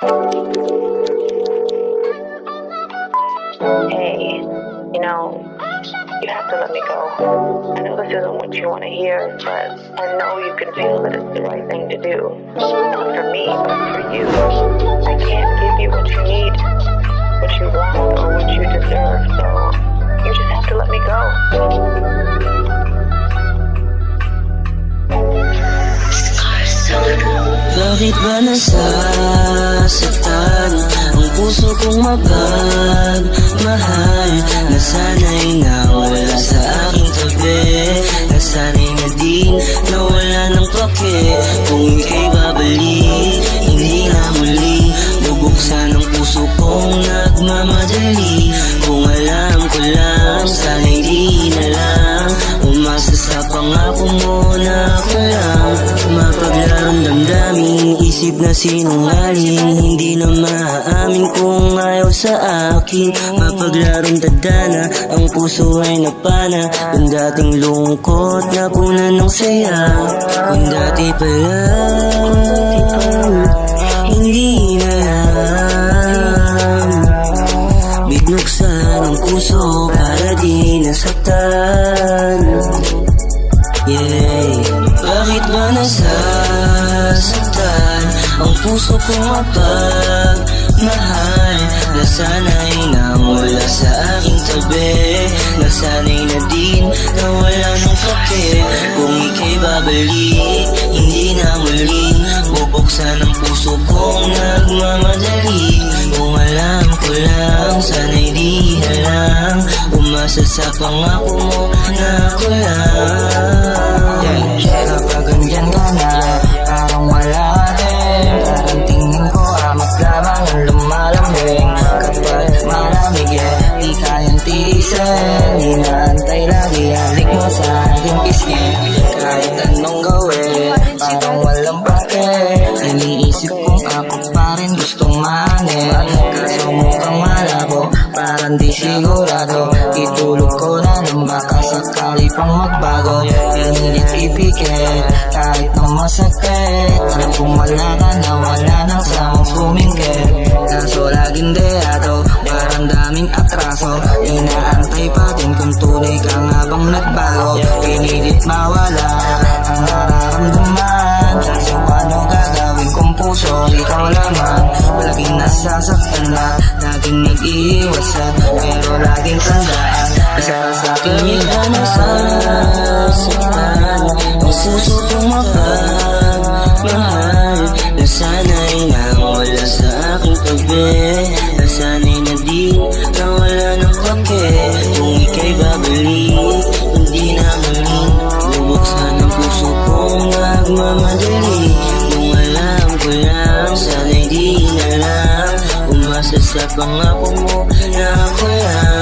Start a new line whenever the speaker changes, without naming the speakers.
Hey, you have to let me go. I know this isn't what you want to hear, but I know you can feel that it's the right thing to do. Not for me, but for you. I can't give you what you need, what you want, or what you deserve, so you just have to let me go.
Bakit ba nasasaktan ang puso kong mapagmahal? Nasanay na wala sa aking tabi, nasanay na din na wala ng pake. Kung ika'y babalik, hindi na muli bubuksan ang puso kong nagmamadali. Kung alam ko lang, sana'y di na lang umasa sa pangako mo na ako lang mapaglarong damdamin, isip na sinungaling. Hindi na maaamin kung ayaw sa akin. Mapaglarong dadana, ang puso ay napana. Kung dating lungkot, napunan ng saya. Kung dati pa lang, hindi na lang binuksan ang puso para di nasaktan. Bakit ba nasasaktan ang puso kong mapagmahal? Nasanay na wala sa aking tabi, nasanay na din na wala ng pake. Kung ika'y babalik, hindi na muli bubuksan ang puso kong nagmamadali. Kung alam ko lang, sana'y di na lang umasa sa pangako mo na ako lang. Kapag ganyan ka na, parang wala din. Parang tingin ko amak lamang ang lumalambing. Kapag malamig di kayang tiisin. Di naantay lagi halik mo sa aking pisngi. Kahit anong gawin, parang walang pake. Iniisip kong ako pa rin gustong manin. Kaso mukhang malabo, parang di sigurado. Itulog ko na nang baka sakali pang magbago. Pinilit ipikit, kahit na masakit. Alam kong wala ka na, wala nang samang sumingkit. Kaso laging deyado, parang daming atraso. Inaantay pa din kung tunay ka nga bang nagbago. Pinilit mawala ang nararamdaman. Kaso paano gagawin kung puso ikaw lamang? Laging nasasaktan na, laging nag-iiwasan. Pero laging tandaan, isa ka sa akin yun na nasasaktan ang puso kong mapagmahal. Nasanay na wala sa aking tabi, nasanay na din na wala ng pake. Kung ika'y babalik, hindi na muli bubuksan ang puso kong nagmamadali. Kung alam ko lang, sana'y di na lang umasa sa pangako mo na ako lang.